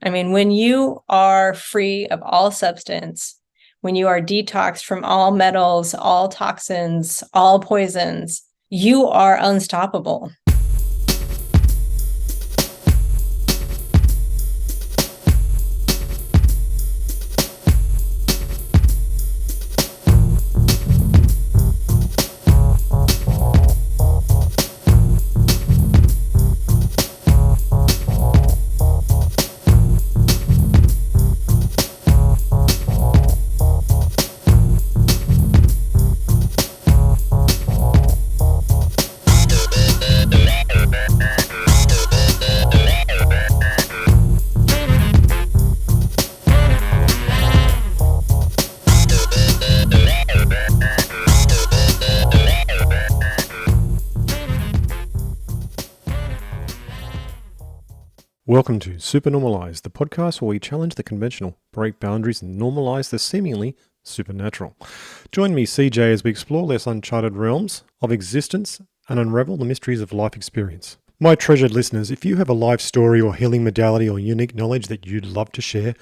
I mean, when you are free of all substance, when you are detoxed from all metals, all toxins, all poisons, you are unstoppable. Welcome to Supernormalized, the podcast where we challenge the conventional, break boundaries, and normalize the seemingly supernatural. Join me, CJ, as we explore less uncharted realms of existence and unravel the mysteries of life experience. My treasured listeners, if you have a life story or healing modality or unique knowledge that you'd love to share,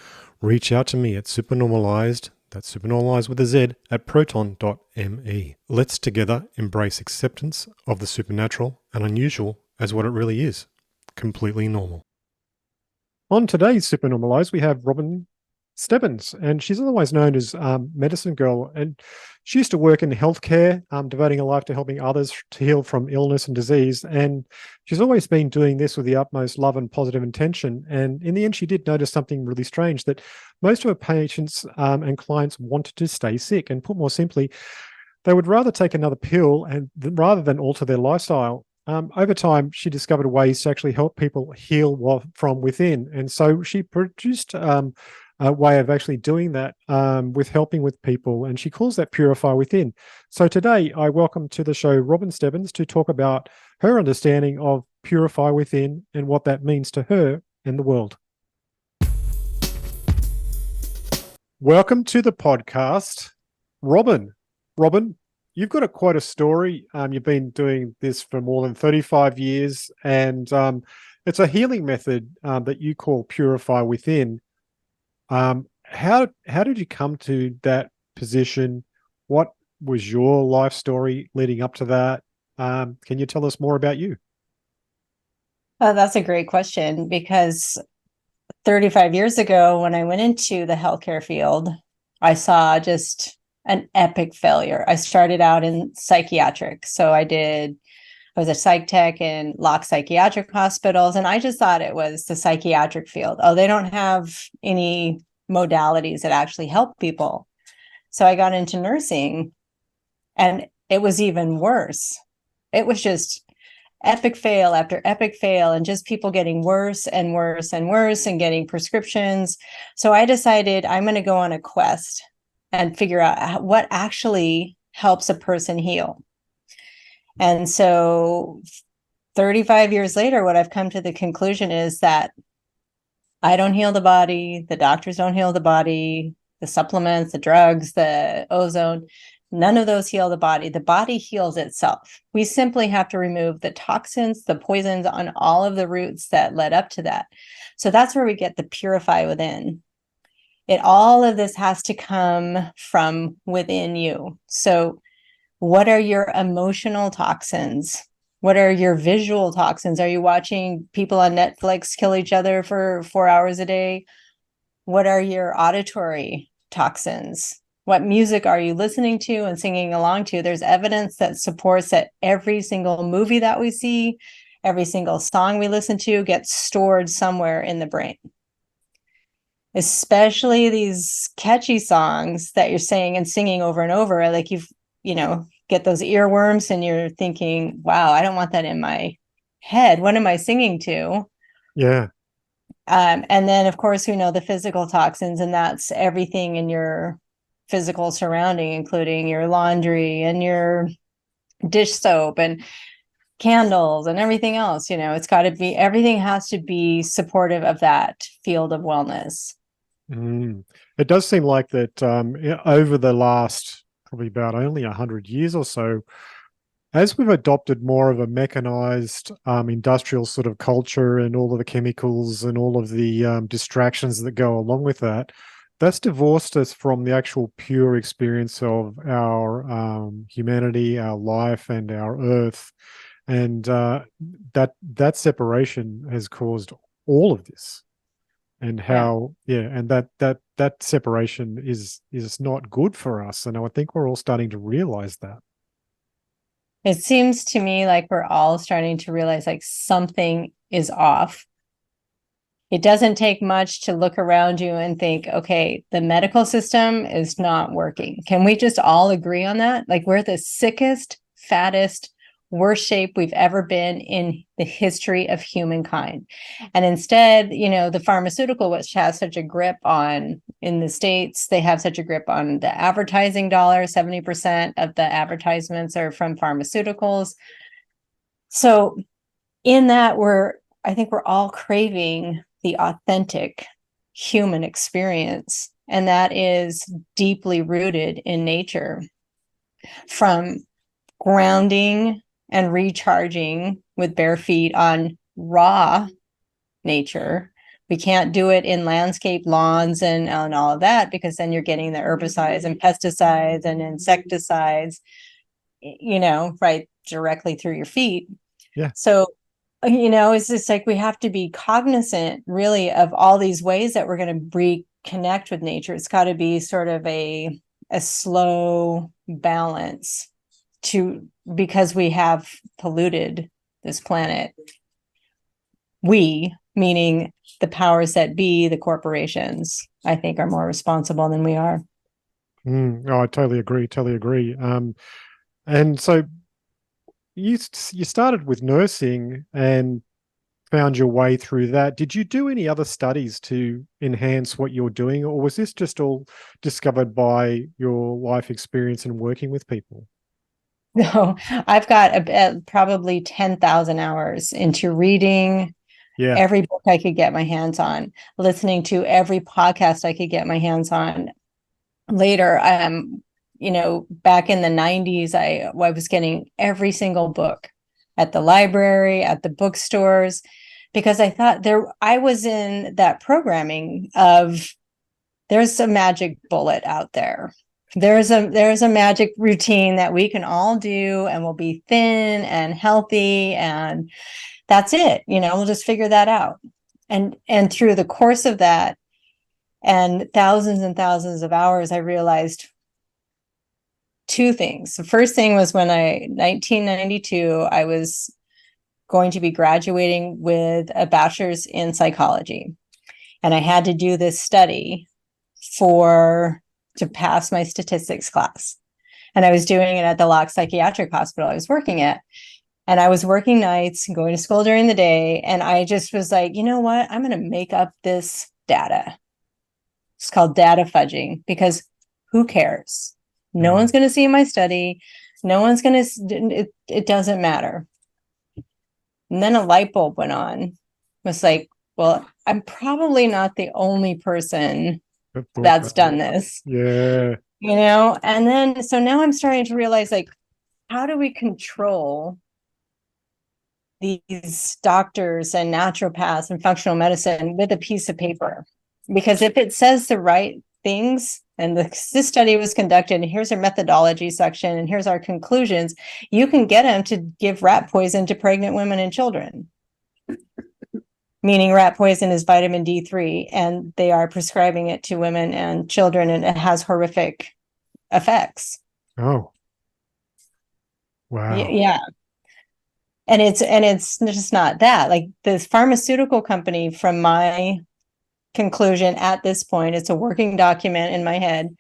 reach out to me at Supernormalized, that's Supernormalized with a Z, at proton.me. Let's together embrace acceptance of the supernatural and unusual as what it really is, completely normal. On today's Supernormalized, we have Robin Stebbins, and she's otherwise known as Medicine Girl. And she used to work in healthcare, devoting her life to helping others to heal from illness and disease. And she's always been doing this with the utmost love and positive intention. And in the end, she did notice something really strange, that most of her patients and clients wanted to stay sick. And put more simply, they would rather take another pill rather than alter their lifestyle. Over time, she discovered ways to actually help people heal from within. And so she produced a way of actually doing that with helping with people. And she calls that Purify Within. So today, I welcome to the show Robin Stebbins to talk about her understanding of Purify Within and what that means to her and the world. Welcome to the podcast, Robin. Robin, you've got quite a story. You've been doing this for more than 35 years, and it's a healing method that you call Purify Within. How did you come to that position? What was your life story leading up to that? Can you tell us more about you? That's a great question, because 35 years ago, when I went into the healthcare field, I saw just an epic failure. I started out in psychiatric. So I was a psych tech in locked psychiatric hospitals. And I just thought it was the psychiatric field. Oh, they don't have any modalities that actually help people. So I got into nursing, and it was even worse. It was just epic fail after epic fail, and just people getting worse and worse and worse and getting prescriptions. So I decided I'm going to go on a quest and figure out what actually helps a person heal. And so 35 years later, what I've come to the conclusion is that I don't heal the body, the doctors don't heal the body, the supplements, the drugs, the ozone, none of those heal the body. The body heals itself. We simply have to remove the toxins, the poisons on all of the roots that led up to that. So that's where we get the Purify Within. All of this has to come from within you. So what are your emotional toxins? What are your visual toxins? Are you watching people on Netflix kill each other for 4 hours a day? What are your auditory toxins? What music are you listening to and singing along to? There's evidence that supports that every single movie that we see, every single song we listen to gets stored somewhere in the brain. Especially these catchy songs that you're saying and singing over and over, like get those earworms and you're thinking, wow, I don't want that in my head. What am I singing to? Yeah. And then, of course, we know the physical toxins, and that's everything in your physical surrounding, including your laundry and your dish soap and candles and everything else. It's got to be, everything has to be supportive of that field of wellness. It does seem like that over the last probably about only 100 years or so, as we've adopted more of a mechanized industrial sort of culture and all of the chemicals and all of the distractions that go along with that, that's divorced us from the actual pure experience of our humanity, our life, and our earth. And that separation has caused all of this. And Yeah. how, yeah, and that separation is not good for us. And I think we're all starting to realize that. It seems to me like we're all starting to realize like something is off. It doesn't take much to look around you and think, okay, the medical system is not working. Can we just all agree on that? Like, we're the sickest, fattest, worst shape we've ever been in the history of humankind. And instead, the pharmaceutical, which has such a grip on, in the States, they have such a grip on the advertising dollar. 70% of the advertisements are from pharmaceuticals. So in that, I think we're all craving the authentic human experience, and that is deeply rooted in nature. From grounding and recharging with bare feet on raw nature. We can't do it in landscape lawns and all of that, because then you're getting the herbicides and pesticides and insecticides, right directly through your feet. Yeah. So it's just like we have to be cognizant really of all these ways that we're going to reconnect with nature. It's got to be sort of a slow balance because we have polluted this planet. We, meaning the powers that be, the corporations, I think are more responsible than we are. Oh, I totally agree. Totally agree. And so you started with nursing and found your way through that. Did you do any other studies to enhance what you're doing, or was this just all discovered by your life experience and working with people? No, I've got probably 10,000 hours into reading Yeah. every book I could get my hands on, listening to every podcast I could get my hands on. Later, back in the 90s, I was getting every single book at the library, at the bookstores, because I thought I was in that programming of there's a magic bullet out there. There's a magic routine that we can all do, and we'll be thin and healthy, and that's it. We'll just figure that out. And through the course of that and thousands of hours, I realized two things. The first thing was when 1992, I was going to be graduating with a bachelor's in psychology. And I had to do this study to pass my statistics class. And I was doing it at the Lock Psychiatric Hospital I was working at. And I was working nights and going to school during the day. And I just was like, you know what? I'm going to make up this data. It's called data fudging, because who cares? No one's going to see my study. No one's going to, it doesn't matter. And then a light bulb went on. It was like, well, I'm probably not the only person that's done this. Yeah. And then, so now I'm starting to realize, like, how do we control these doctors and naturopaths and functional medicine with a piece of paper? Because if it says the right things, and this study was conducted, and here's our methodology section, and here's our conclusions, you can get them to give rat poison to pregnant women and children. Meaning rat poison is vitamin D3, and they are prescribing it to women and children, and it has horrific effects. Oh, wow. Yeah. And it's just not that. Like, this pharmaceutical company, from my conclusion at this point, it's a working document in my head,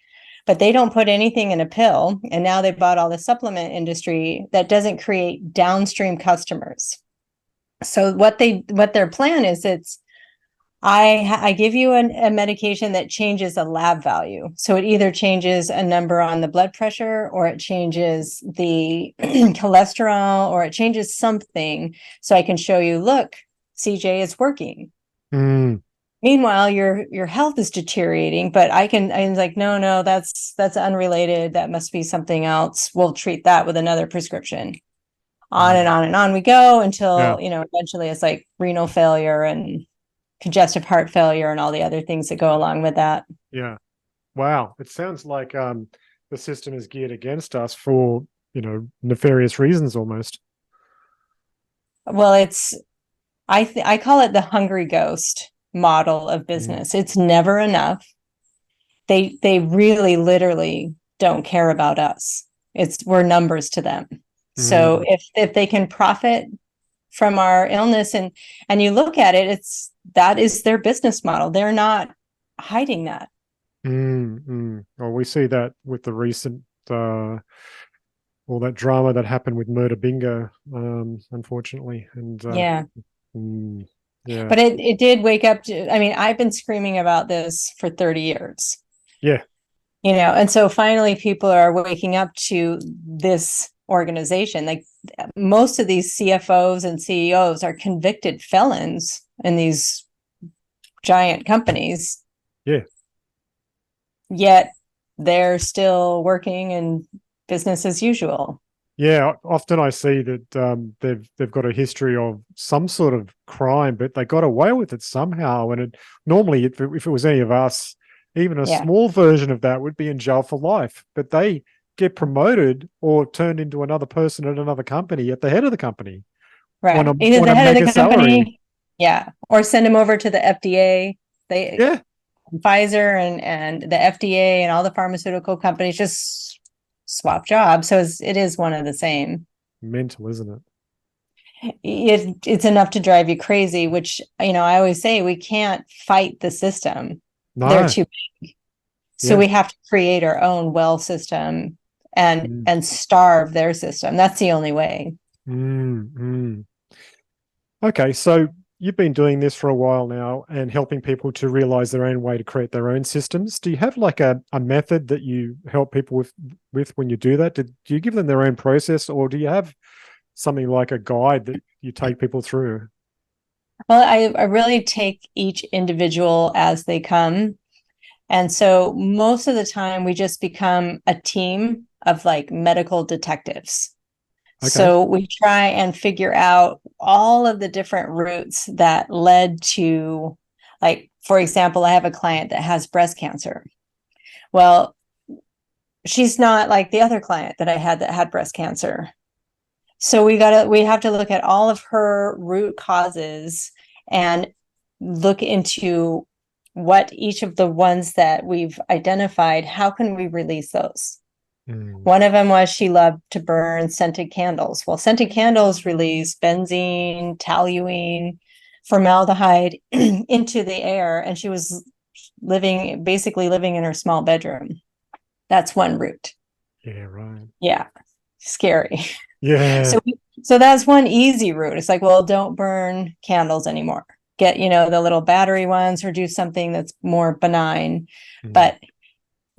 but they don't put anything in a pill. And now they bought all the supplement industry that doesn't create downstream customers. So what their plan is, I give you a medication that changes a lab value. So it either changes a number on the blood pressure, or it changes the cholesterol, or it changes something. So I can show you, look, CJ, it's working. Meanwhile, your health is deteriorating, but I'm like, no, that's unrelated. That must be something else. We'll treat that with another prescription. on and on and on we go Yeah. until, eventually it's like renal failure and congestive heart failure and all the other things that go along with that. Yeah. Wow. It sounds like the system is geared against us for, nefarious reasons almost. Well, I call it the hungry ghost model of Mm. business. It's never enough. They really literally don't care about us. We're numbers to them. So Mm. if they can profit from our illness and you look at it, that is their business model. They're not hiding that. Well, we see that with the recent all that drama that happened with Murder Bingo, unfortunately. And Yeah. mm, yeah. But it did wake up to, I mean, I've been screaming about this for 30 years. Yeah. And so finally people are waking up to this organization. Like most of these CFOs and CEOs are convicted felons in these giant companies. Yeah. Yet they're still working and business as usual. Yeah, often I see that they've got a history of some sort of crime, but they got away with it somehow. And normally, if it was any of us, even a small version of that would be in jail for life. But they get promoted or turned into another person at another company at the head of the company. Right. On Either the a head of mega the company, salary. yeah, or send them over to the FDA. Yeah. Pfizer and the FDA and all the pharmaceutical companies just swap jobs. So it is one of the same. Mental, isn't it? It's enough to drive you crazy, which, I always say we can't fight the system. No. They're too big. So Yeah. we have to create our own well system and starve their system. That's the only way. Okay, so you've been doing this for a while now and helping people to realize their own way to create their own systems. Do you have like a method that you help people with when you do that? Do you give them their own process, or do you have something like a guide that you take people through? Well, I really take each individual as they come. And so most of the time we just become a team of like medical detectives. Okay. So we try and figure out all of the different routes that led to, like, for example, I have a client that has breast cancer. Well, she's not like the other client that I had that had breast cancer. So we have to look at all of her root causes and look into what each of the ones that we've identified, how can we release those? One of them was she loved to burn scented candles. Well, scented candles release benzene, toluene, formaldehyde into the air, and she was basically living in her small bedroom. That's one route. Yeah, right. Yeah, scary. Yeah. So that's one easy route. It's like, well, don't burn candles anymore. Get, the little battery ones or do something that's more benign. But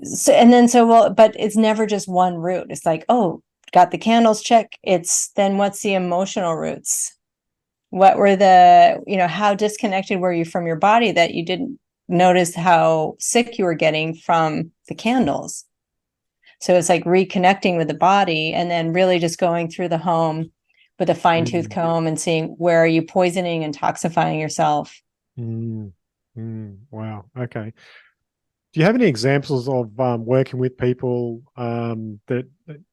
but it's never just one route. It's like, oh, got the candles, check. Then what's the emotional roots? What were how disconnected were you from your body that you didn't notice how sick you were getting from the candles? So it's like reconnecting with the body and then really just going through the home with a fine-tooth comb and seeing where are you poisoning and toxifying yourself. Wow. Okay. Do you have any examples of working with people that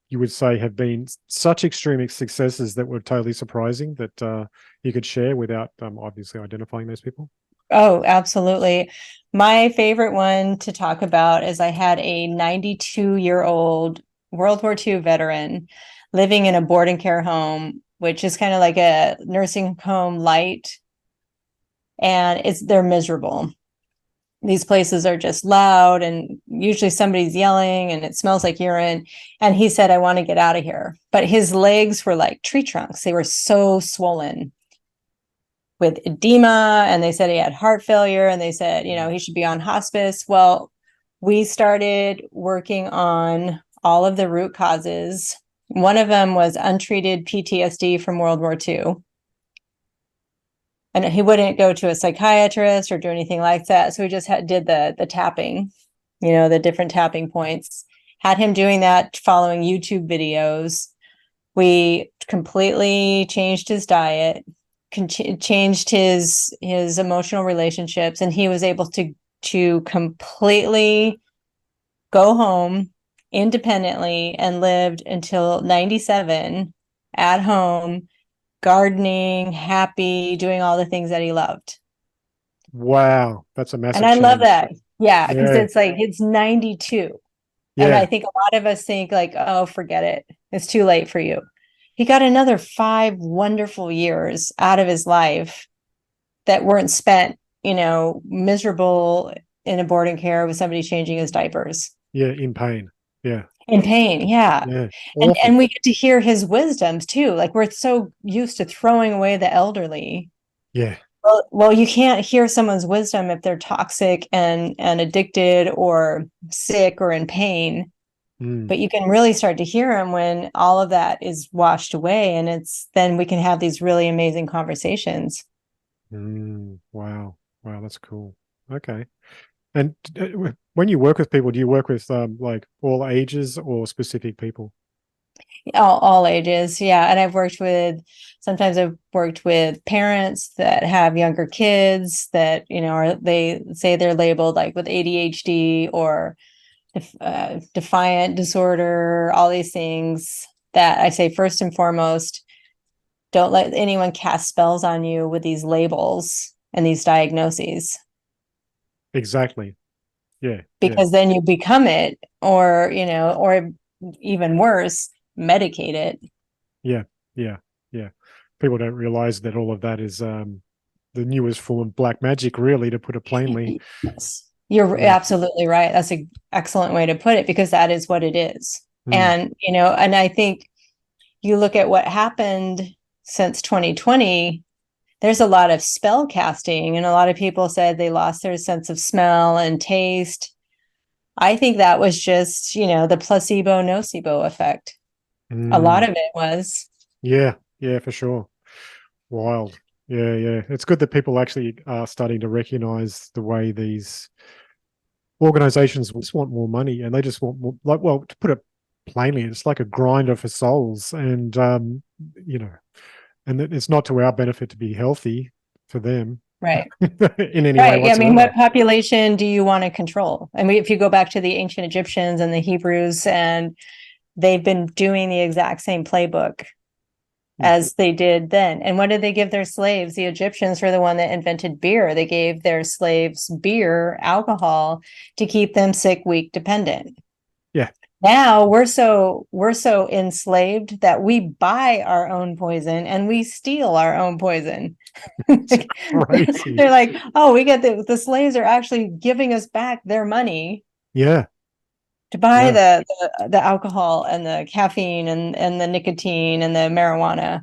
you would say have been such extreme successes that were totally surprising that you could share without obviously identifying those people? Oh, absolutely. My favorite one to talk about is I had a 92-year-old World War II veteran living in a boarding care home, which is kind of like a nursing home light. And they're miserable. These places are just loud and usually somebody's yelling and it smells like urine. And he said, I want to get out of here. But his legs were like tree trunks. They were so swollen with edema. And they said he had heart failure. And they said, he should be on hospice. Well, we started working on all of the root causes. One of them was untreated PTSD from World War II. And he wouldn't go to a psychiatrist or do anything like that. So we just did the tapping, the different tapping points, had him doing that, following YouTube videos. We completely changed his diet, changed his emotional relationships, and he was able to completely go home independently and lived until 97 at home, gardening, happy, doing all the things that he loved. Wow. That's a And massive I love change. that. Yeah, because Yeah. it's like it's 92. And I Yeah. think a lot of us think like, oh, forget it. It's too late for you. He got another 5 wonderful years out of his life that weren't spent, miserable in a boarding care with somebody changing his diapers. Yeah. In pain. Yeah. In pain, yeah. Yeah. And Awful. we get to hear his wisdoms too. Like we're so used to throwing away the elderly. Yeah. Well, you can't hear someone's wisdom if they're toxic and addicted or sick or in pain. Mm. But you can really start to hear him when all of that is washed away, and it's then we can have these really amazing conversations. Wow. Wow. That's cool. Okay. And when you work with people, do you work with like all ages or specific people? All ages, yeah. And sometimes I've worked with parents that have younger kids that they say they're labeled like with ADHD or defiant disorder, all these things that I say first and foremost, don't let anyone cast spells on you with these labels and these diagnoses, Exactly. Yeah. Yeah. because then you become it, or even worse, medicate it. Yeah. Yeah. Yeah. People don't realize that all of that is the newest form of black magic, really, to put it plainly. Yes. You're Yeah. absolutely right. That's an excellent way to put it, because that is what it is. Mm. And I think you look at what happened since 2020, there's a lot of spell casting, and a lot of people said they lost their sense of smell and taste. I think that was just, the placebo nocebo effect. A lot Mm. of it was. Yeah. Yeah, for sure. Wild. Yeah. Yeah. It's good that people actually are starting to recognize the way these organizations just want more money, and they just want more, like, well, to put it plainly, it's like a grinder for souls. And you know and it's not to our benefit to be healthy for them Right. in any way Right. Yeah. I mean, whatsoever. what population do you want to control? I mean, if you go back to the ancient Egyptians and the Hebrews, and they've been doing the exact same playbook Mm. as they did then. And what did they give their slaves? The Egyptians were the one that invented beer. They gave their slaves beer, alcohol, to keep them sick, weak, dependent. Yeah. Now we're so enslaved that we buy our own poison and we steal our own poison. It's crazy. They're like, oh, we get the slaves are actually giving us back their money Yeah. to buy Yeah. the alcohol and the caffeine and the nicotine and the marijuana.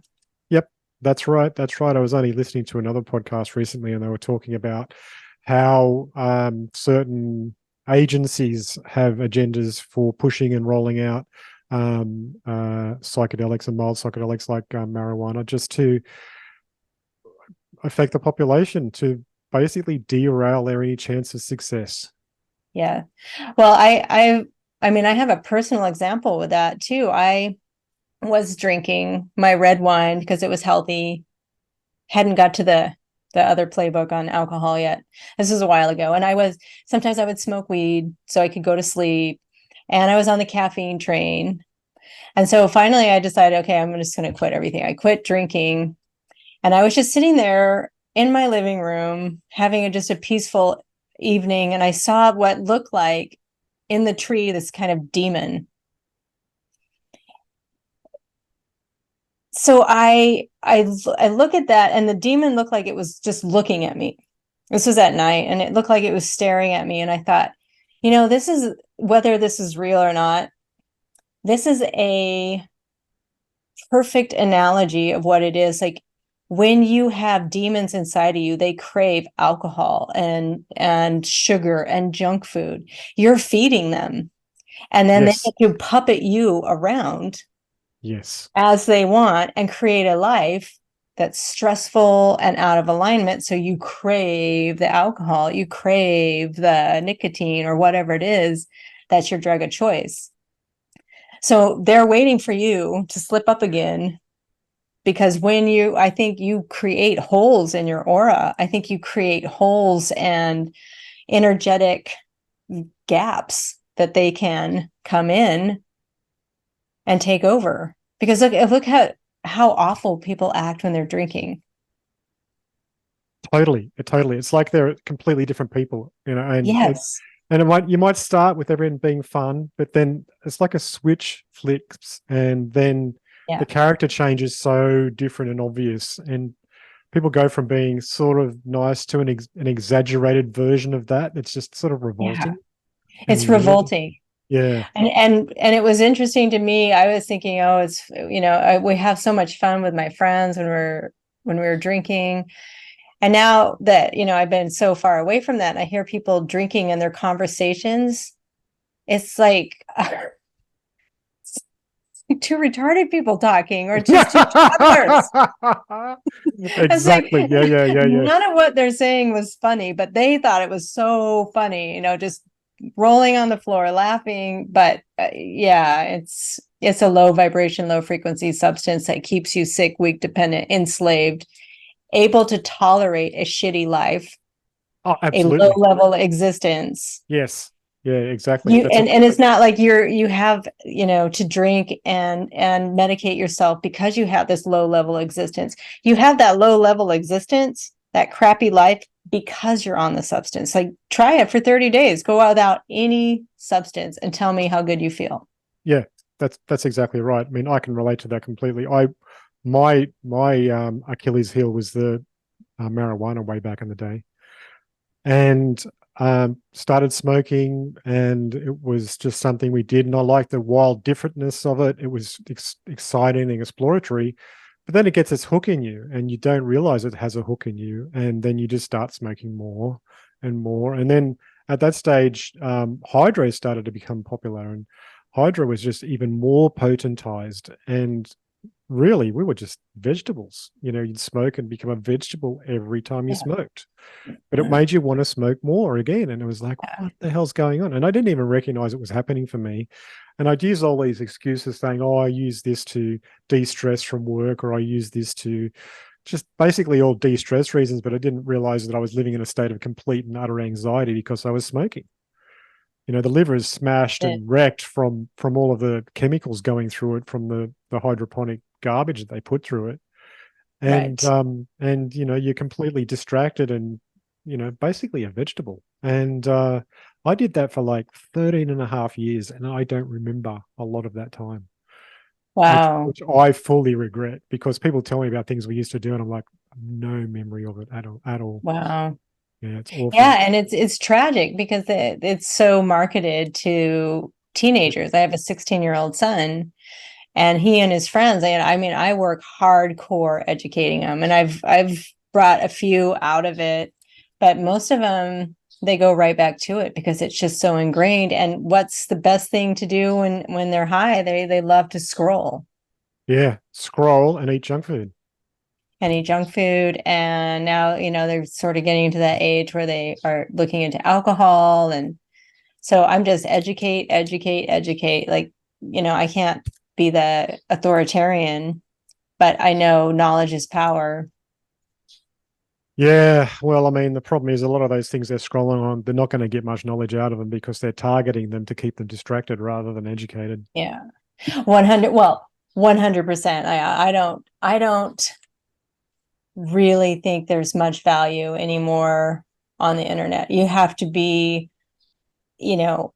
Yep. That's right. That's right. I was only listening to another podcast recently, and they were talking about how certain agencies have agendas for pushing and rolling out psychedelics and mild psychedelics like marijuana, just to affect the population, to basically derail their any chance of success. Yeah. Well, I mean, I have a personal example with that too. I was drinking my red wine because it was healthy. Hadn't got to the other playbook on alcohol yet. This was a while ago. And sometimes I would smoke weed so I could go to sleep. And I was on the caffeine train. And so finally I decided, okay, I'm just going to quit everything. I quit drinking. And I was just sitting there in my living room having just a peaceful evening. And I saw what looked like in the tree this kind of demon. So I look at that, and the demon looked like it was just looking at me. This was at night, and it looked like it was staring at me. And I thought, this is, whether this is real or not, this is a perfect analogy of what it is. Like when you have demons inside of you, they crave alcohol and sugar and junk food. You're feeding them, and then they Yes. get to puppet you around Yes. as they want and create a life that's stressful and out of alignment. So you crave the alcohol, you crave the nicotine or whatever it is, that's your drug of choice. So they're waiting for you to slip up again, because I think you create holes in your aura. I think you create holes and energetic gaps that they can come in and take over. Because look at how awful people act when they're drinking. Totally, totally. It's like they're completely different people, Yes. and you might start with everyone being fun, but then it's like a switch flicks, and then Yeah. the character changes so different and obvious, and people go from being sort of nice to an exaggerated version of that. It's just sort of Yeah. revolting and It's weird. revolting. Yeah. And it was interesting to me. I was thinking, oh, it's, we have so much fun with my friends when we were drinking. And now that, I've been so far away from that, I hear people drinking in their conversations. It's like two retarded people talking, or just two toddlers. It's like Exactly. Yeah. none of what they're saying was funny, but they thought it was so funny, just rolling on the floor, laughing. But yeah, it's a low vibration, low frequency substance that keeps you sick, weak, dependent, enslaved, able to tolerate a shitty life, Oh, a low absolutely. level existence. Yes. Yeah, exactly. You That's and it's exactly. not like you have, to drink and medicate yourself because you have this low level existence. You have that low level existence, that crappy life, because you're on the substance. Like, try it for 30 days, go without any substance, and tell me how good you feel. Yeah, that's exactly right. I mean, I can relate to that completely. My Achilles heel was the marijuana way back in the day, and started smoking, and it was just something we did, and I liked the wild differentness of it. It was exciting and exploratory, but then it gets this hook in you, and you don't realize it has a hook in you, and then you just start smoking more and more, and then at that stage, hydro started to become popular, and hydro was just even more potentized, and really we were just vegetables. You'd smoke and become a vegetable every time you Yeah. smoked, but it made you want to smoke more again. And it was like, what the hell's going on? And I didn't even recognize it was happening for me. And I'd use all these excuses saying, oh, I use this to de-stress from work, or I use this to just basically all de-stress reasons. But I didn't realize that I was living in a state of complete and utter anxiety because I was smoking. The liver is smashed Yeah. and wrecked from all of the chemicals going through it, from the hydroponic garbage that they put through it. and Right. um and you're completely distracted, and basically a vegetable. And I did that for like 13 and a half years, and I don't remember a lot of that time, which Wow. which I fully regret, because people tell me about things we used to do, and I'm like, no memory of it at all. Wow. Yeah, it's awful. Yeah, and it's tragic because it's so marketed to teenagers. I have a 16-year-old son, and he and his friends, I mean, I work hardcore educating them, and I've brought a few out of it, but most of them, they go right back to it because it's just so ingrained. And what's the best thing to do when they're high? They love to scroll Yeah, scroll and eat junk food. and eat junk food. And now, they're sort of getting to that age where they are looking into alcohol. And so I'm just educate, educate, educate. Like, I can't be the authoritarian, but I know knowledge is power. Yeah, well, I mean, the problem is a lot of those things they're scrolling on, they're not going to get much knowledge out of them because they're targeting them to keep them distracted rather than educated. Yeah. 100, well, 100%. I don't really think there's much value anymore on the internet. You have to be, you know,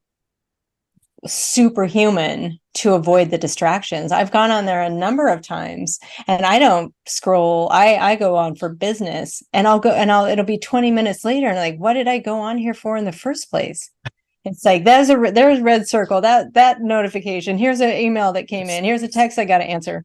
superhuman to avoid the distractions. I've gone on there a number of times, and I don't scroll. I go on for business, and it'll be 20 minutes later, and like, what did I go on here for in the first place? It's like, there's a red circle, that notification. Here's an email that came It's in. Here's a text I got to answer.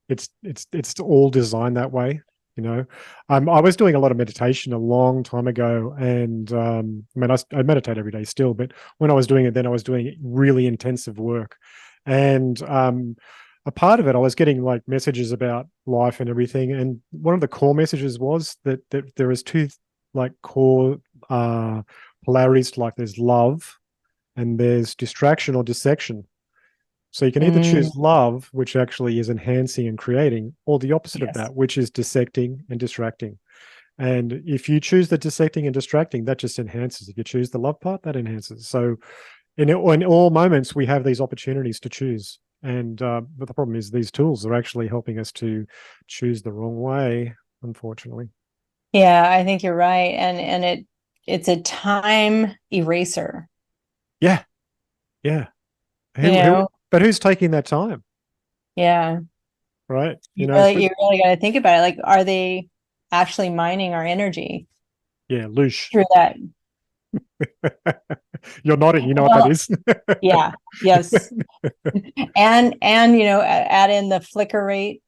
it's all designed that way, you know. I was doing a lot of meditation a long time ago, and I mean, I meditate every day still, but when I was doing it then, I was doing really intensive work, and a part of it, I was getting like messages about life and everything, and one of the core messages was that there is two like core polarities, like there's love and there's distraction or dissection. So you can either choose love, which actually is enhancing and creating, or the opposite of Yes. that, which is dissecting and distracting. And if you choose the dissecting and distracting, that just enhances. If you choose the love part, that enhances. So in all moments, we have these opportunities to choose. And but the problem is these tools are actually helping us to choose the wrong way, unfortunately. Yeah, I think you're right. And it's a time eraser, Yeah, yeah. you know? But who's taking that time, Yeah. right? You really got to think about it. Like, are they actually mining our energy Yeah, loosh. through that? You're nodding. You know what that Well, is? yeah, yes. And add in the flicker rate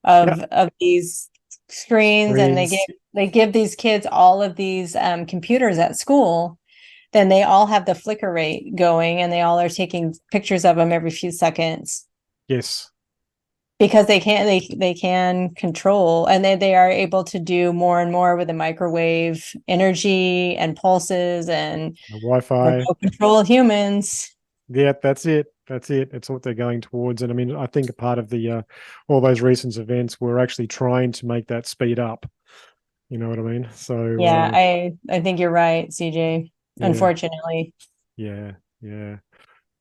Yeah, of these screens, and screens. they give these kids all of these computers at school. Then they all have the flicker rate going, and they all are taking pictures of them every few seconds Yes. because they can control, and they are able to do more and more with the microwave energy and pulses and The Wi-Fi. remote control humans. Yeah, that's it. That's it. It's what they're going towards. And I mean, I think a part of the all those recent events were actually trying to make that speed up. You know what I mean? So Yeah, I think you're right, CJ. yeah, Unfortunately. yeah, yeah.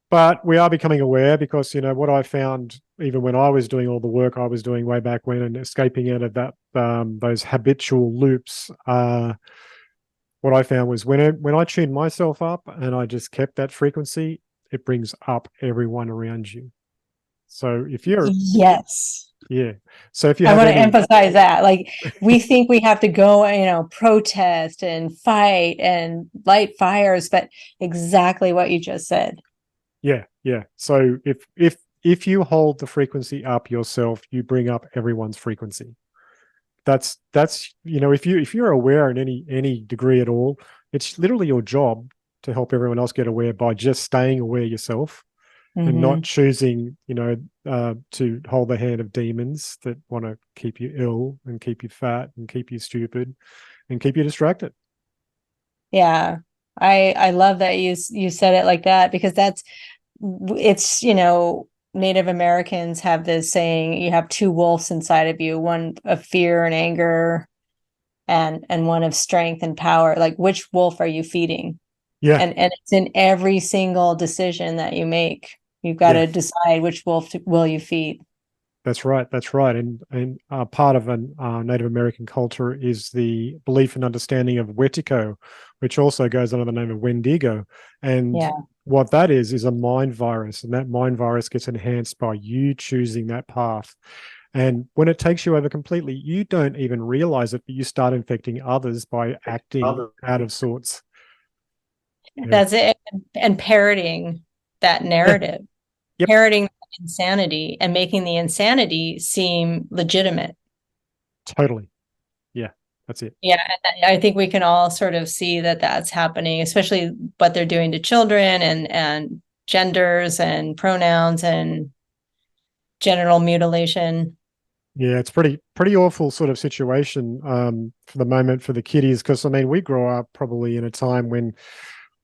But we are becoming aware because what I found even when I was doing all the work I was doing way back when and escaping out of that those habitual loops. What I found was when I tuned myself up and I just kept that frequency, it brings up everyone around you. So if you're Yes. yeah, so if you I have want to any emphasize that. Like, we think we have to go, protest and fight and light fires, but exactly what you just said. yeah, yeah. So if you hold the frequency up yourself, you bring up everyone's frequency. That's if you're aware in any degree at all, it's literally your job to help everyone else get aware by just staying aware yourself and not Hmm. choosing, to hold the hand of demons that want to keep you ill and keep you fat and keep you stupid and keep you distracted. Yeah. I love that you said it like that, because it's, Native Americans have this saying, you have two wolves inside of you, one of fear and anger, and one of strength and power. Like, which wolf are you feeding? Yeah, And it's in every single decision that you make. You've got yeah. to decide which will you feed. That's right. That's right. And part of an Native American culture is the belief and understanding of Wetiko, which also goes under the name of Wendigo. And Yeah. what that is a mind virus, and that mind virus gets enhanced by you choosing that path. And when it takes you over completely, you don't even realize it, but you start infecting others by acting out of sorts. Yeah. That's it. And parroting that Yeah. narrative, Yep. parroting insanity and making the insanity seem legitimate. Totally. Yeah. That's it. Yeah, and I think we can all sort of see that that's happening, especially what they're doing to children and genders and pronouns and genital mutilation. Yeah, it's pretty awful sort of situation for the moment for the kiddies because I mean we grew up probably in a time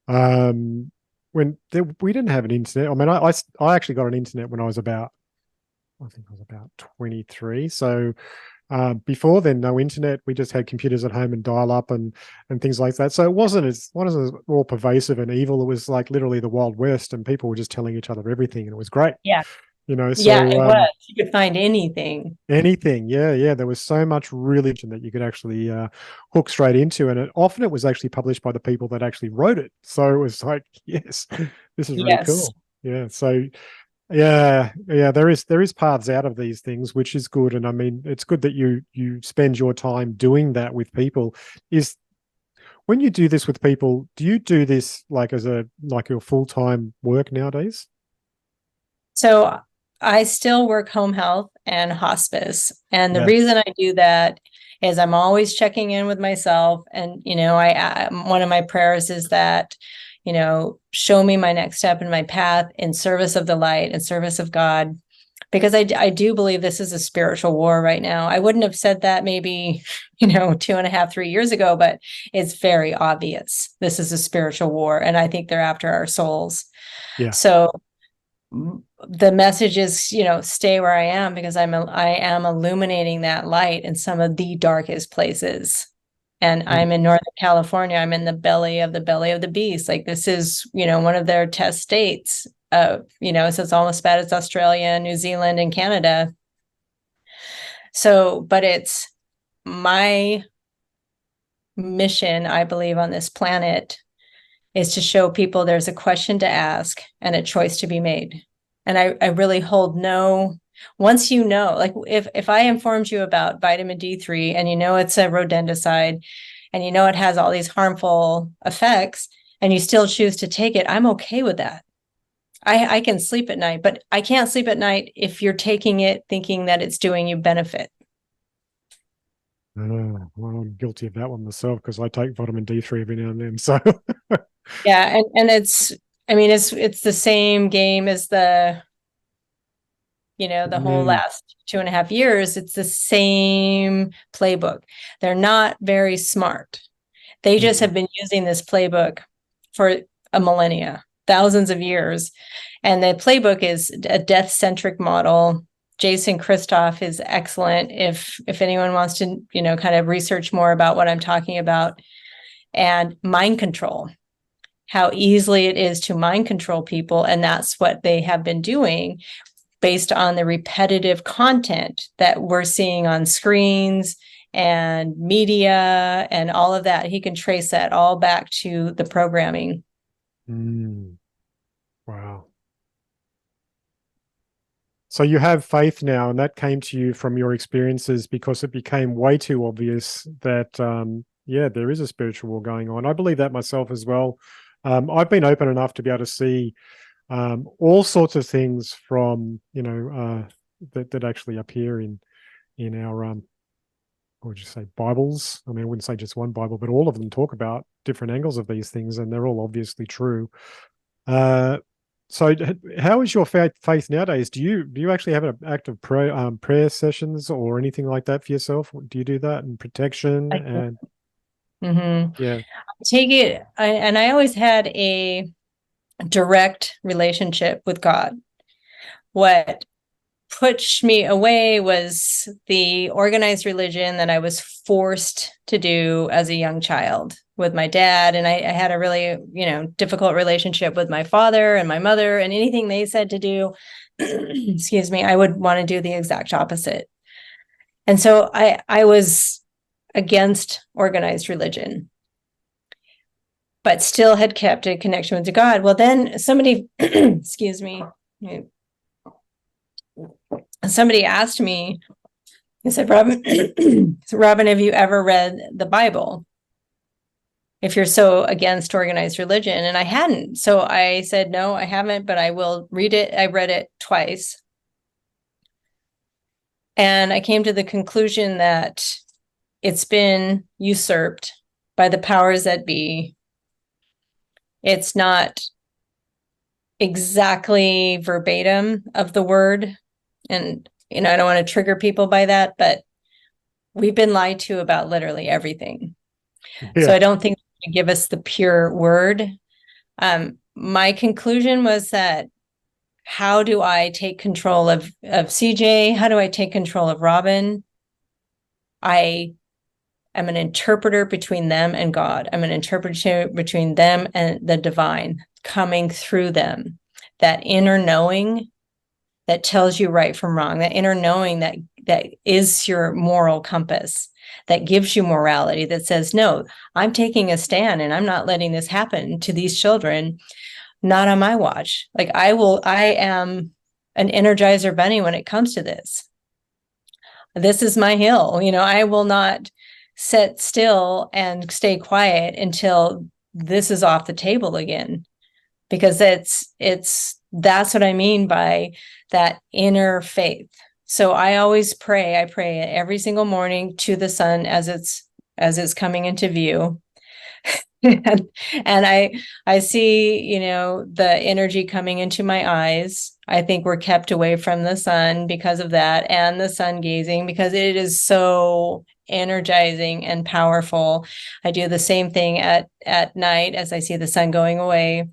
um, we didn't have an internet. I mean, I actually got an internet when I think I was about 23. So before then, no internet. We just had computers at home and dial up and things like that. So it wasn't as all pervasive and evil. It was like literally the Wild West, and people were just telling each other everything, and it was great. Yeah. Yeah, So it was. You could find anything. anything, yeah, yeah. There was so much religion that you could actually hook straight into, and often it was actually published by the people that actually wrote it. So it was like, yes, this is really Yes. cool. Yeah. So yeah, yeah. There is paths out of these things, which is good, and I mean, it's good that you spend your time doing that with people. Is when you do this with people, do you do this like as like your full time work nowadays? So I still work home health and hospice. And the Yeah. reason I do that is I'm always checking in with myself. And, one of my prayers is that, show me my next step in my path in service of the light and service of God. Because I do believe this is a spiritual war right now. I wouldn't have said that maybe, 2.5, 3 years ago, but it's very obvious. This is a spiritual war. And I think they're after our souls. Yeah. So the message is, stay where I am, because I am illuminating that light in some of the darkest places. And I'm in Northern California. I'm in the belly of the beast. Like, this is, one of their test states. So it's almost as bad as Australia, New Zealand, and Canada. So, but it's my mission, I believe, on this planet is to show people there's a question to ask and a choice to be made. And I really hold once like if I informed you about vitamin D3 and it's a rodenticide and it has all these harmful effects and you still choose to take it, I'm okay with that. I can sleep at night, but I can't sleep at night if you're taking it thinking that it's doing you benefit. Well, I'm guilty of that one myself because I take vitamin D3 every now and then. So yeah, and it's the same game as the whole last 2.5 years. It's the same playbook. They're not very smart. They just have been using this playbook for a millennia, thousands of years. And the playbook is a death-centric model. Jason Christoff is excellent if anyone wants to, kind of research more about what I'm talking about. And mind control, how easily it is to mind control people. And that's what they have been doing based on the repetitive content that we're seeing on screens and media and all of that. He can trace that all back to the programming. Wow. So you have faith now, and that came to you from your experiences because it became way too obvious that, there is a spiritual war going on. I believe that myself as well. I've been open enough to be able to see all sorts of things from, that actually appear in our, what would you say, Bibles? I mean, I wouldn't say just one Bible, but all of them talk about different angles of these things, and they're all obviously true. So how is your faith nowadays? Do you actually have an active prayer sessions or anything like that for yourself? Do you do that and protection? And yeah, take it. And I always had a direct relationship with God. What pushed me away was the organized religion that I was forced to do as a young child with my dad. And I had a really, difficult relationship with my father and my mother, and anything they said to do, excuse me, I would want to do the exact opposite. And so I was against organized religion, but still had kept a connection with God. Well, then somebody, excuse me, somebody asked me, he said, Robin, have you ever read the Bible? If you're so against organized religion. And I hadn't. So I said, no, I haven't, but I will read it. I read it twice. And I came to the conclusion that it's been usurped by the powers that be. It's not exactly verbatim of the word. And, I don't want to trigger people by that, but we've been lied to about literally everything. Yeah. So I don't think they give us the pure word. My conclusion was that how do I take control of CJ? How do I take control of Robin? I am an interpreter between them and God. I'm an interpreter between them and the divine coming through them. That inner knowing that tells you right from wrong, that inner knowing that is your moral compass, that gives you morality, that says, no, I'm taking a stand and I'm not letting this happen to these children, not on my watch. Like I am an Energizer bunny when it comes to this. This is my hill. I will not sit still and stay quiet until this is off the table again, because that's what I mean by that inner faith. So I always pray. I pray every single morning to the sun as it's coming into view. and I see, the energy coming into my eyes. I think we're kept away from the sun because of that, and the sun gazing, because it is so energizing and powerful. I do the same thing at night as I see the sun going away.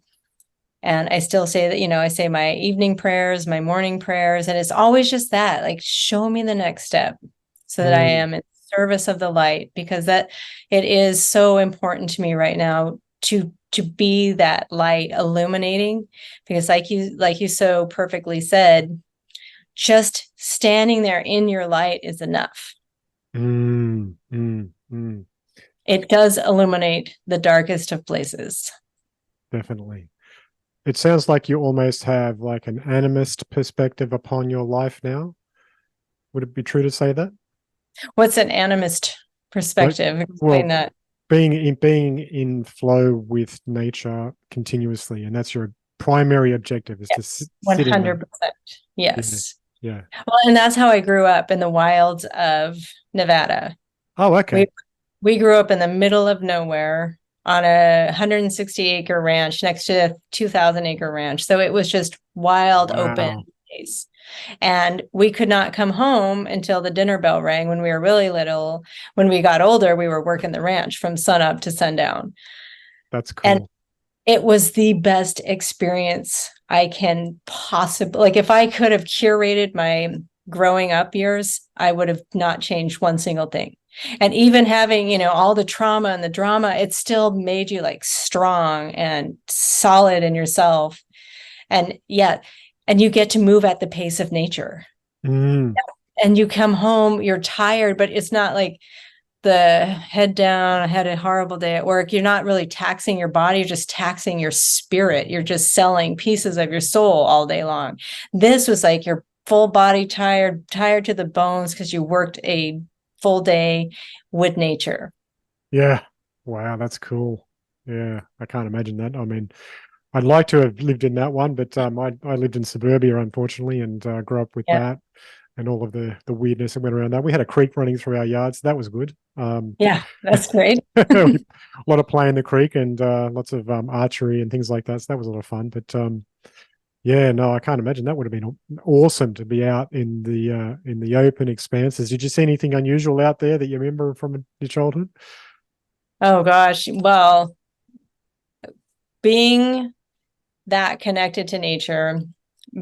And I still say that, I say my evening prayers, my morning prayers, and it's always just that, like, show me the next step so that I Mm, am in service of the light, because that it is so important to me right now to be that light illuminating, because like you so perfectly said, just standing there in your light is enough. mm, mm, mm, It does illuminate the darkest of places. definitely. It sounds like you almost have like an animist perspective upon your life now. Would it be true to say that? What's an animist Like, perspective? Explain well, that. being in flow with nature continuously, and that's your primary objective is to Yes, sit in that. 100%. Yeah, Yes. yeah. Well, and that's how I grew up in the wilds of Nevada. Oh, We okay. we grew up in the middle of nowhere on a 160-acre ranch next to a 2,000-acre ranch. So it was just wild, open Wow, space. And we could not come home until the dinner bell rang when we were really little. When we got older, we were working the ranch from sunup to sundown. that's And cool. it was the best experience I can possibly, like, if I could have curated my growing up years, I would have not changed one single thing. And even having, all the trauma and the drama, it still made you like strong and solid in yourself. And yet, and you get to move at the pace of nature. Mm, And you come home, you're tired, but it's not like the head down, I had a horrible day at work. You're not really taxing your body, you're just taxing your spirit. You're just selling pieces of your soul all day long. This was like your full body tired to the bones because you worked a full day with nature. yeah. Wow, that's cool. Yeah, I can't imagine that. I mean, I'd like to have lived in that one, but I lived in suburbia, unfortunately, and grew up with Yeah. that and all of the weirdness that went around that. We had a creek running through our yards. So that was good. Yeah, that's great. A lot of play in the creek and lots of archery and things like that. So that was a lot of fun. But yeah, no, I can't imagine that would have been awesome to be out in the open expanses. Did you see anything unusual out there that you remember from your childhood? Oh gosh. Well, being that connected to nature,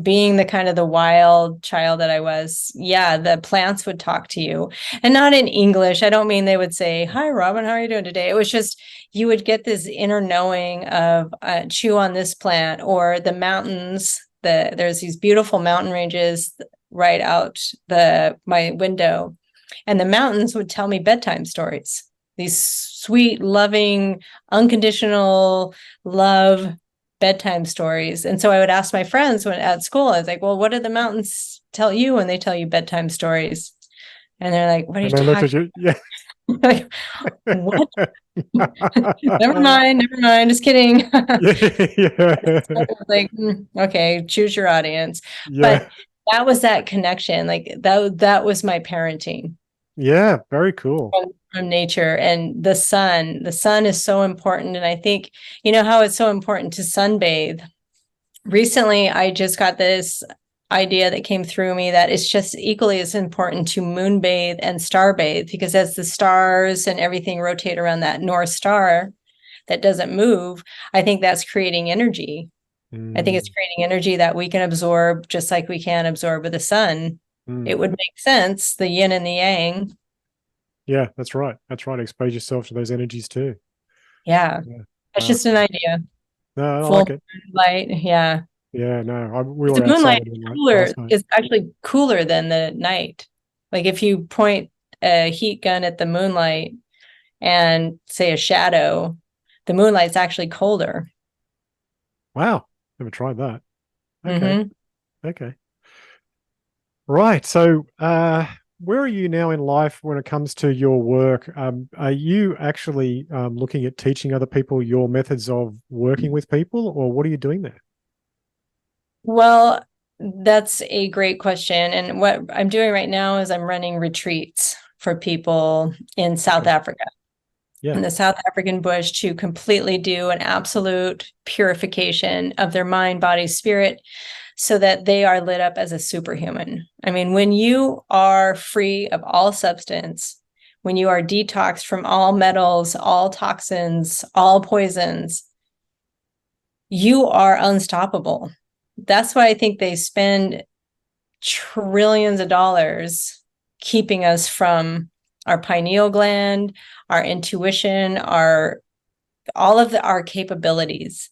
being the kind of the wild child that I was, yeah, the plants would talk to you, and not in English. I don't mean they would say, "Hi, Robin, how are you doing today?" It was just you would get this inner knowing of chew on this plant, or the mountains. There's these beautiful mountain ranges right out my window, and the mountains would tell me bedtime stories. These sweet, loving, unconditional love bedtime stories. And so I would ask my friends when at school, I was like, well, what do the mountains tell you when they tell you bedtime stories? And they're like, what are you And they looked talking at you. Yeah. about? Like, what? Never mind, just kidding. Yeah. Like, okay, choose your audience. Yeah. But that was that connection. Like that was my parenting Yeah. Very cool. from nature. And the sun is so important. And I think, how it's so important to sunbathe. Recently, I just got this idea that came through me that it's just equally as important to moonbathe and starbathe, because as the stars and everything rotate around that North Star that doesn't move, I think that's creating energy. I think it's Mm, creating energy that we can absorb just like we can absorb with the sun. mm. It would make sense, the yin and the yang. Yeah, that's right. That's right. Expose yourself to those energies too. Yeah, Yeah. that's Wow. just an idea. No, I Full like it. light. Yeah. Yeah, no, we The were outside moonlight in is moonlight cooler, last night. is actually cooler than the night. Like if you point a heat gun at the moonlight and say a shadow, the moonlight's actually colder. Wow. Never tried that. Okay. Hmm. Okay. Right. So, where are you now in life when it comes to your work? Are you actually looking at teaching other people your methods of working with people, or what are you doing there? Well, that's a great question. And what I'm doing right now is I'm running retreats for people in South Okay. Africa, Yeah. in the South African bush, to completely do an absolute purification of their mind, body, spirit, so that they are lit up as a superhuman. I mean, when you are free of all substance, when you are detoxed from all metals, all toxins, all poisons, you are unstoppable. That's why I think they spend trillions of dollars keeping us from our pineal gland, our intuition, all of our capabilities.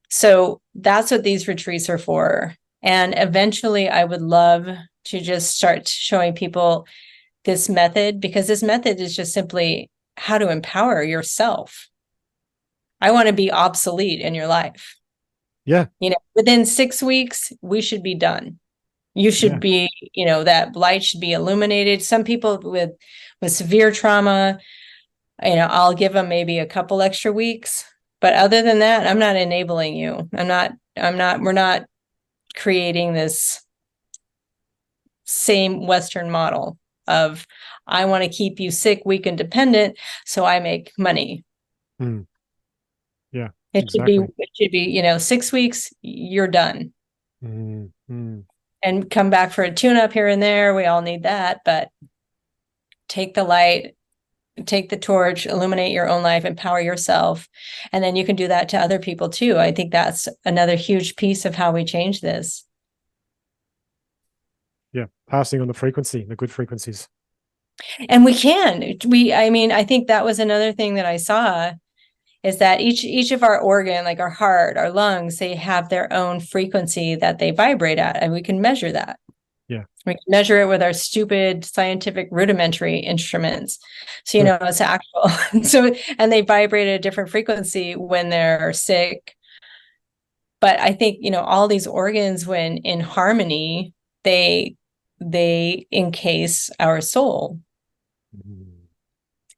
So that's what these retreats are for. And eventually I would love to just start showing people this method, because this method is just simply how to empower yourself. I want to be obsolete in your life. Yeah. Within 6 weeks, we should be done. You should be, that light should be illuminated. Some people with severe trauma, I'll give them maybe a couple extra weeks. But other than that, I'm not enabling you. We're not creating this same Western model of, I want to keep you sick, weak, and dependent, so I make money. Yeah, exactly. It should be, 6 weeks, you're done. And come back for a tune-up here and there. We all need that, but take the light, take the torch, illuminate your own life, empower yourself. And then you can do that to other people too. I think that's another huge piece of how we change this. Yeah, passing on the frequency, the good frequencies. And we can. I think that was another thing that I saw, is that each of our organ, like our heart, our lungs, they have their own frequency that they vibrate at, and we can measure that. Yeah. We can measure it with our stupid scientific rudimentary instruments. So, it's actual. And they vibrate at a different frequency when they're sick. But I think, all these organs, when in harmony, they encase our soul.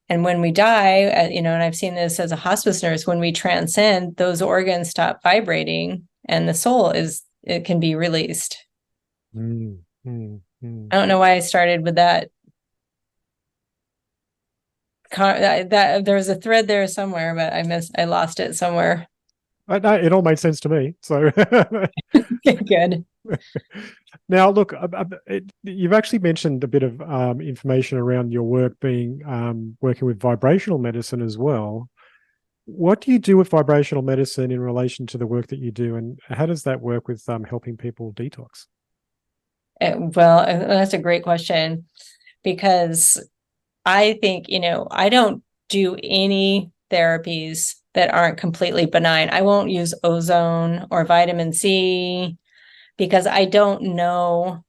And when we die, and I've seen this as a hospice nurse, when we transcend, those organs stop vibrating and the soul it can be released. I don't know why I started with that. That there was a thread there somewhere, but I lost it somewhere. It all made sense to me. So good. Now, look, you've actually mentioned a bit of information around your work being working with vibrational medicine as well. What do you do with vibrational medicine in relation to the work that you do, and how does that work with helping people detox? Well, that's a great question, because I think, I don't do any therapies that aren't completely benign. I won't use ozone or vitamin C, because I don't know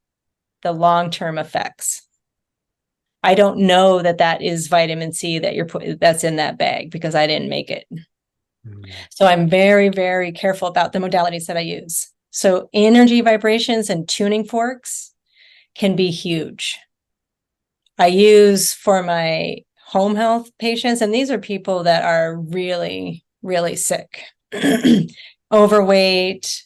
the long-term effects. I don't know that is vitamin C that's in that bag, because I didn't make it. So I'm very, very careful about the modalities that I use. So energy vibrations and tuning forks can be huge. I use for my home health patients, and these are people that are really, really sick, overweight,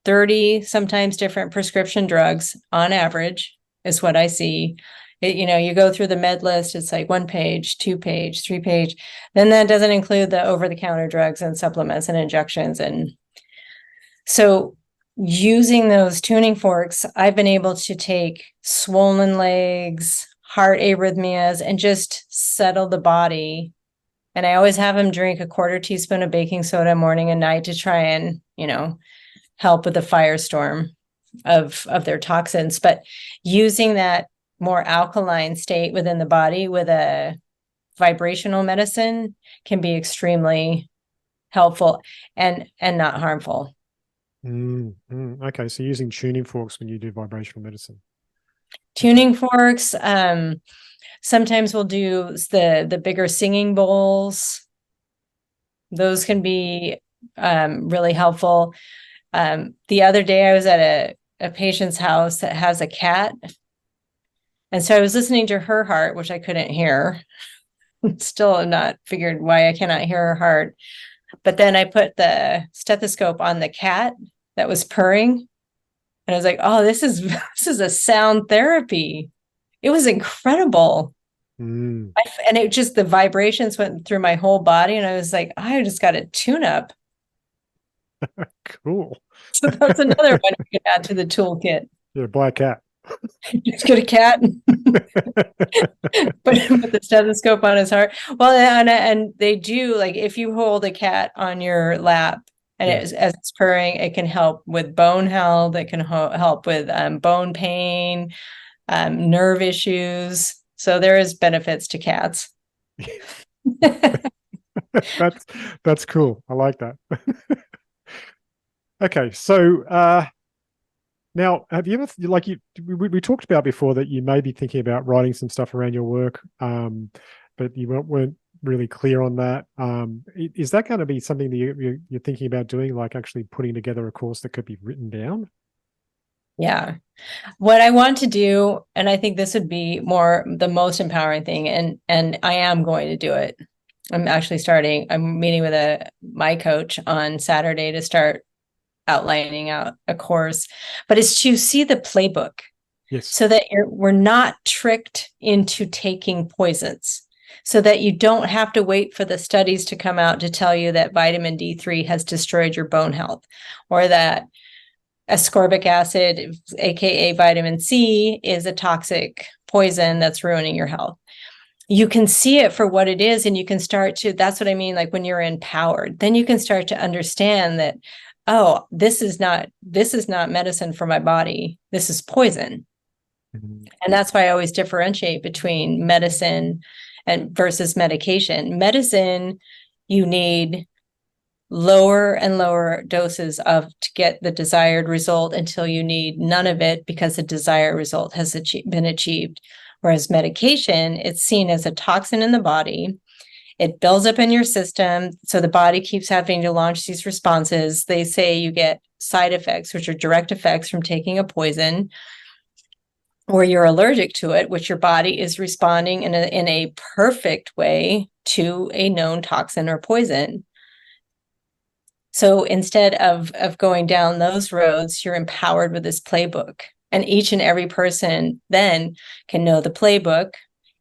30 sometimes different prescription drugs on average is what I see. You go through the med list, it's like 1 page, 2 page, 3 page. Then that doesn't include the over-the-counter drugs and supplements and injections. And so using those tuning forks, I've been able to take swollen legs, heart arrhythmias, and just settle the body. And I always have them drink a 1/4 teaspoon of baking soda morning and night to try and, help with the firestorm of their toxins. But using that more alkaline state within the body with a vibrational medicine can be extremely helpful and not harmful. Okay, so using tuning forks when you do vibrational medicine. Tuning forks. Sometimes we'll do the bigger singing bowls. Those can be really helpful. The other day I was at a patient's house that has a cat. And so I was listening to her heart, which I couldn't hear. Still not figured why I cannot hear her heart. But then I put the stethoscope on the cat that was purring. And I was like, oh, this is a sound therapy. It was incredible. And it just, the vibrations went through my whole body. And I was like, I just got a tune up. Cool. So that's another one you can add to the toolkit. Yeah, buy a cat. Just get a cat and put the stethoscope on his heart. Well, and they do, like, if you hold a cat on your lap and Yes. as it's purring, it can help with bone health. It can help with bone pain, nerve issues. So there is benefits to cats. That's cool. I like that. Okay, so now have you ever like we talked about before that you may be thinking about writing some stuff around your work, but you weren't really clear on that. Is that going to be something that you're thinking about doing, like actually putting together a course that could be written down? Yeah. What I want to do, and I think this would be more the most empowering thing, and I am going to do it. I'm meeting with my coach on Saturday to start outlining out a course, but it's to see the playbook Yes. so that we're not tricked into taking poisons, so that you don't have to wait for the studies to come out to tell you that vitamin D3 has destroyed your bone health, or that ascorbic acid, aka vitamin C, is a toxic poison that's ruining your health. You can see it for what it is, and you can start to, that's what I mean, like when you're empowered, then you can start to understand that, oh, this is not medicine for my body. This is poison. Mhm. And that's why I always differentiate between medicine and versus medication. Medicine, you need lower and lower doses of to get the desired result until you need none of it because the desired result has been achieved. Whereas medication, it's seen as a toxin in the body. It builds up in your system, so the body keeps having to launch these responses. They say you get side effects, which are direct effects from taking a poison, or you're allergic to it, which your body is responding in a perfect way to a known toxin or poison. So instead of going down those roads, you're empowered with this playbook. And each and every person then can know the playbook,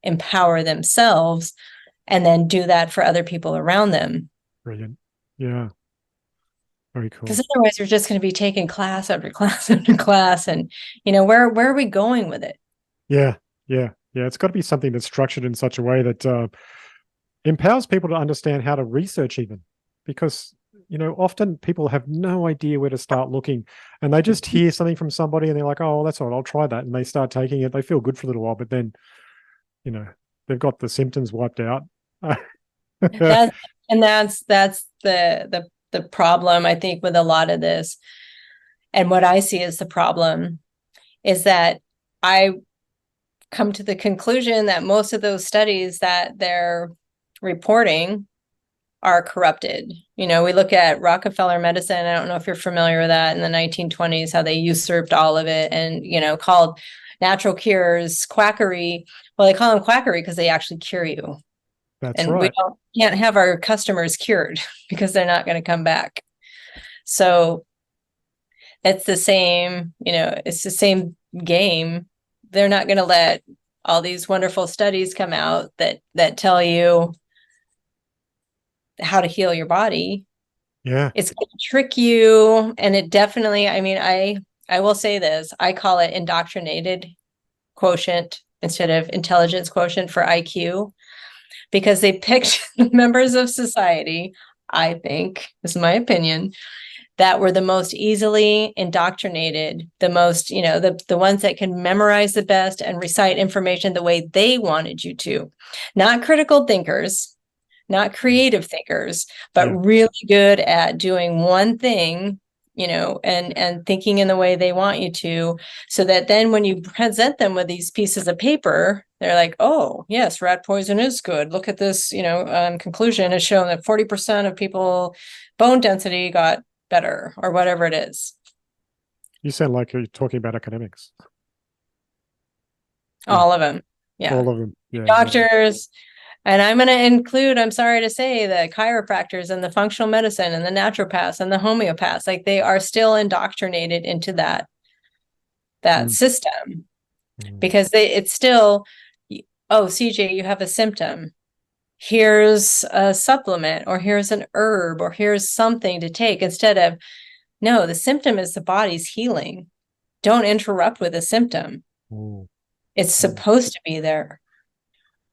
empower themselves, and then do that for other people around them. Brilliant. Yeah. Very cool. Because otherwise you're just going to be taking class after class after class. And, where are we going with it? Yeah. Yeah. Yeah. It's got to be something that's structured in such a way that empowers people to understand how to research even, because often people have no idea where to start looking, and they just hear something from somebody and they're like, oh, well, that's all right, I'll try that, and they start taking it. They feel good for a little while, but then they've got the symptoms wiped out. That's the problem, I think, with a lot of this. And what I see as the problem is that I come to the conclusion that most of those studies that they're reporting are corrupted. We look at Rockefeller medicine. I don't know if you're familiar with that, in the 1920s, how they usurped all of it and, called natural cures quackery. Well, they call them quackery because they actually cure you. That's And right. we can't have our customers cured because they're not going to come back. So it's the same, it's the same game. They're not going to let all these wonderful studies come out that tell you how to heal your body. Yeah. It's going to trick you. And it definitely, I will say this, I call it indoctrinated quotient instead of intelligence quotient for IQ, because they picked members of society, I think, this is my opinion, that were the most easily indoctrinated, the most, the ones that can memorize the best and recite information the way they wanted you to. Not critical thinkers, not creative thinkers, but really good at doing one thing, and thinking in the way they want you to, so that then when you present them with these pieces of paper, they're like, oh, yes, rat poison is good. Look at this, conclusion has shown that 40% of people bone density got better, or whatever it is. You sound like you're talking about academics. All of them. Yeah. All of them. Yeah. Doctors. And I'm going to include, I'm sorry to say, the chiropractors and the functional medicine and the naturopaths and the homeopaths. Like, they are still indoctrinated into that system, because it's still, oh, CJ, you have a symptom. Here's a supplement, or here's an herb, or here's something to take, instead of, no, the symptom is the body's healing. Don't interrupt with a symptom. Oh, It's mm, supposed to be there.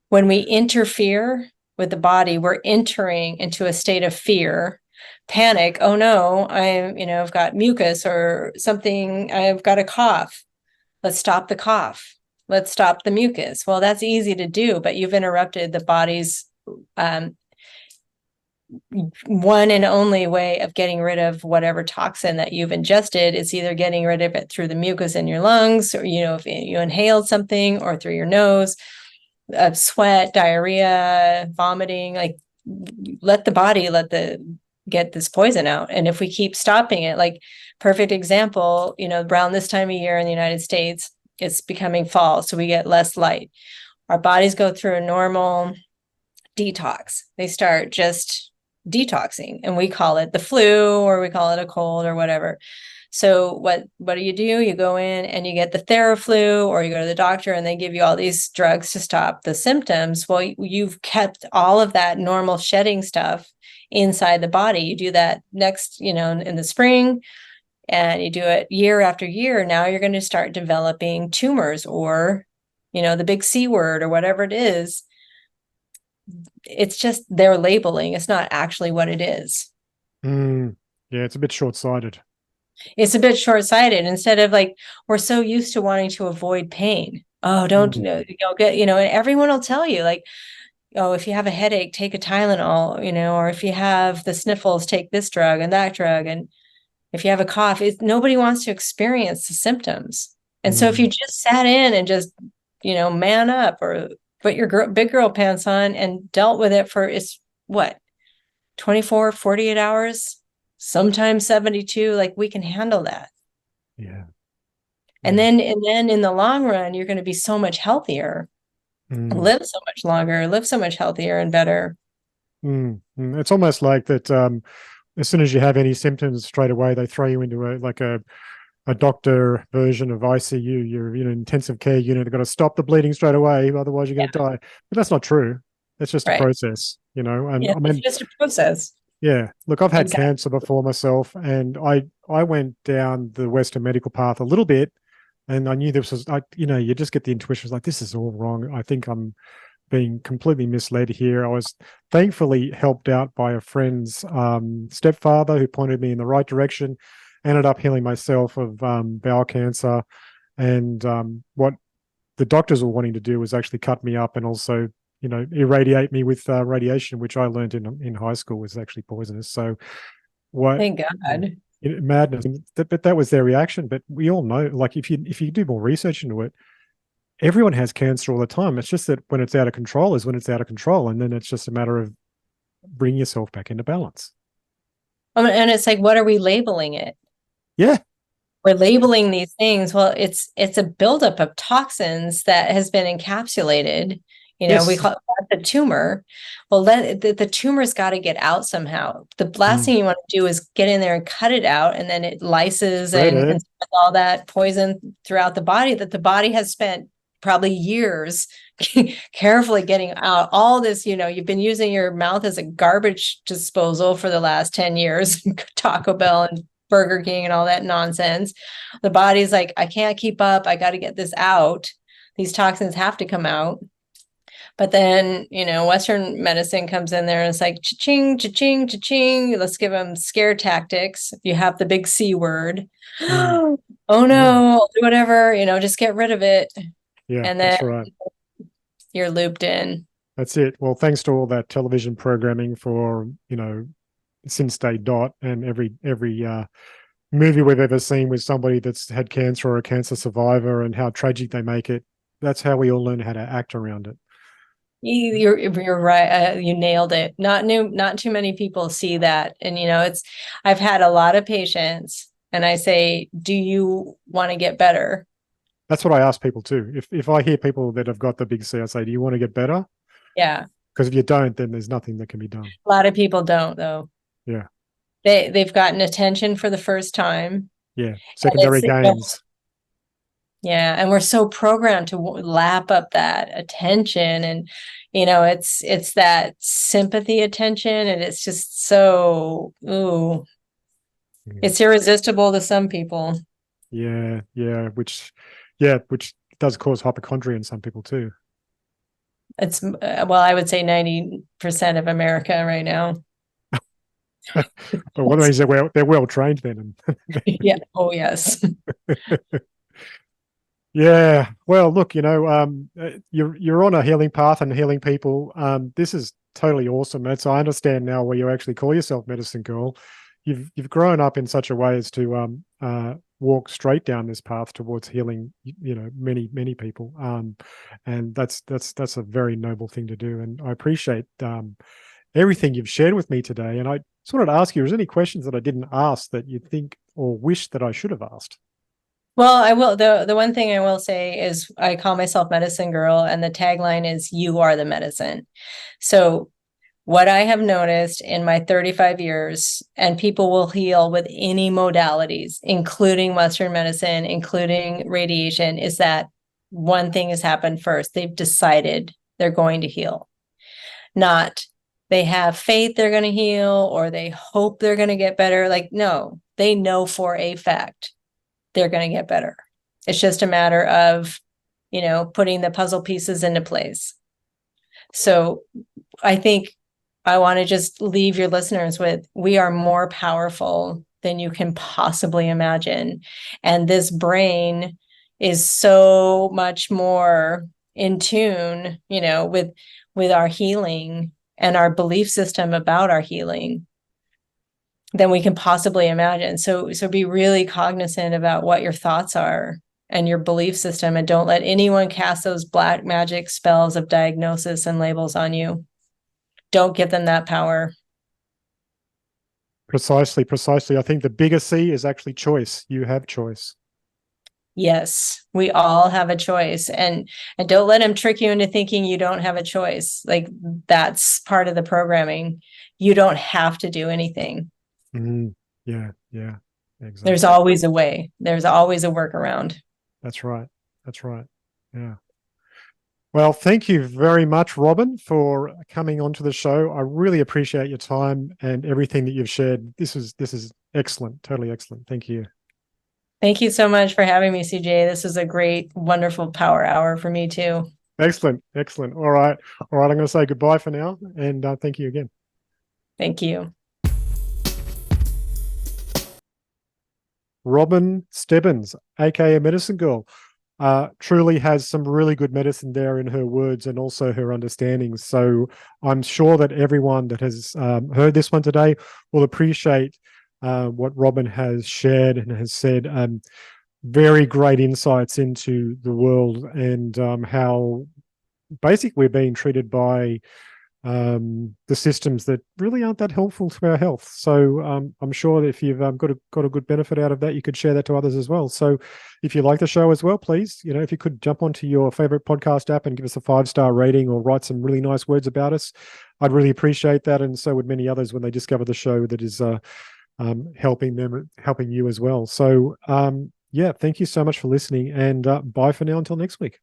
When we interfere with the body, we're entering into a state of fear, panic. Oh no, I've got mucus or something. I've got a cough. Let's stop the cough. Let's stop the mucus. Well, that's easy to do, but you've interrupted the body's um, one and only way of getting rid of whatever toxin that you've ingested. Is either getting rid of it through the mucus in your lungs, or if you inhaled something, or through your nose, sweat, diarrhea, vomiting. Like, let the body get this poison out. And if we keep stopping it, like, perfect example, around this time of year in the United States, it's becoming fall, so we get less light. Our bodies go through a normal detox. They start just detoxing, and we call it the flu, or we call it a cold, or whatever. So what do? You go in and you get the Theraflu, or you go to the doctor and they give you all these drugs to stop the symptoms. Well, you've kept all of that normal shedding stuff inside the body. You do that next, in the spring, and you do it year after year. Now you're going to start developing tumors, or, the big C word, or whatever it is. It's just their labeling. It's not actually what it is. mm. Yeah, it's a bit short-sighted. It's a bit short-sighted. Instead of, like, we're so used to wanting to avoid pain. Oh, don't Mm, and everyone will tell you, like, oh, if you have a headache, take a Tylenol, or if you have the sniffles, take this drug and that drug. And if you have a cough, nobody wants to experience the symptoms. And so if you mm. just sat in and just, man up, or put your big girl pants on and dealt with it for, it's what, 24, 48 hours, sometimes 72, like, we can handle that. Yeah, And yeah. then in the long run, you're going to be so much healthier, Mm, live so much longer, live so much healthier and better. It's almost like that. As soon as you have any symptoms, straight away they throw you into a doctor version of ICU. You're in an intensive care unit. They've got to stop the bleeding straight away, otherwise you're Yeah, going to die. But that's not true. It's just a right. process, And Yeah, I it's mean, just a process. yeah. Look, I've had Exactly. cancer before myself, and I went down the Western medical path a little bit, and I knew this was you just get the intuition, like, this is all wrong. I think I'm being completely misled here. I was thankfully helped out by a friend's stepfather who pointed me in the right direction. Ended up healing myself of bowel cancer, and what the doctors were wanting to do was actually cut me up and also, irradiate me with radiation, which I learned in high school was actually poisonous. So what Thank God. madness! But that was their reaction. But we all know, like, if you do more research into it, everyone has cancer all the time. It's just that when it's out of control is when it's out of control. And then it's just a matter of bringing yourself back into balance. And it's like, what are we labeling it? Yeah. We're labeling these things. Well, it's a buildup of toxins that has been encapsulated. We Yes. call it the tumor. Well, the tumor's got to get out somehow. The last Mm. thing you want to do is get in there and cut it out, and then it lyses Spread and it. spreads all that poison throughout the body that the body has spent probably years carefully getting out. All this, you've been using your mouth as a garbage disposal for the last 10 years, Taco Bell and Burger King and all that nonsense. The body's like, I can't keep up. I got to get this out. These toxins have to come out. But then, Western medicine comes in there and it's like, cha-ching, cha-ching, cha-ching. Let's give them scare tactics. You have the big C word. Mm. Oh Yeah. no, I'll do whatever, just get rid of it. Yeah. And then That's right. you're looped in. That's it. Well, thanks to all that television programming for, since day dot, and every movie we've ever seen with somebody that's had cancer or a cancer survivor and how tragic they make it. That's how we all learn how to act around it. You're right. You nailed it. Not too many people see that. And I've had a lot of patients, and I say, do you want to get better? That's what I ask people too. If I hear people that have got the big C, I say, do you want to get better? Yeah. Because if you don't, then there's nothing that can be done. A lot of people don't, though. Yeah. They've gotten attention for the first time. Yeah. And Secondary gains. yeah, and we're so programmed to lap up that attention, and it's that sympathy attention, and it's just so, ooh, Yeah. it's irresistible to some people. Yeah. Yeah. Which does cause hypochondria in some people too. It's well, I would say 90% of America right now. But what means they're well trained then. Yeah. Oh, yes. Yeah. Well, look, you're on a healing path and healing people. This is totally awesome. I understand now why you actually call yourself Medicine Girl. You've grown up in such a way as to walk straight down this path towards healing, many people. And that's a very noble thing to do. And I appreciate everything you've shared with me today. And I just wanted to ask you, is there any questions that I didn't ask that you think or wish that I should have asked? Well, I will. The one thing I will say is I call myself Medicine Girl, and the tagline is "You are the medicine." So what I have noticed in my 35 years, and people will heal with any modalities, including Western medicine, including radiation, is that one thing has happened first. They've decided they're going to heal. Not they have faith they're going to heal or they hope they're going to get better. Like, no, they know for a fact they're going to get better. It's just a matter of, putting the puzzle pieces into place. So I think I want to just leave your listeners with, we are more powerful than you can possibly imagine. And this brain is so much more in tune, with our healing and our belief system about our healing than we can possibly imagine. So be really cognizant about what your thoughts are and your belief system, and don't let anyone cast those black magic spells of diagnosis and labels on you. Don't give them that power. Precisely. I think the bigger C is actually choice. You have choice. Yes, we all have a choice, and don't let them trick you into thinking you don't have a choice. Like, that's part of the programming. You don't have to do anything. Yeah, exactly. There's always a way. There's always a workaround. That's right. Yeah. Well, thank you very much, Robin, for coming onto the show. I really appreciate your time and everything that you've shared. This is excellent, totally excellent. Thank you. Thank you so much for having me, CJ. This is a great, wonderful power hour for me too. Excellent. All right. I'm going to say goodbye for now, and thank you again. Thank you. Robin Stebbins, aka Medicine Girl, truly has some really good medicine there in her words and also her understanding. So I'm sure that everyone that has heard this one today will appreciate what Robin has shared and has said. Very great insights into the world and how basically we're being treated by the systems that really aren't that helpful to our health. So I'm sure that if you've got a good benefit out of that, you could share that to others as well. So if you like the show as well, please, if you could jump onto your favorite podcast app and give us a 5-star rating or write some really nice words about us, I'd really appreciate that. And so would many others when they discover the show that is helping you as well. So yeah, thank you so much for listening, and bye for now until next week.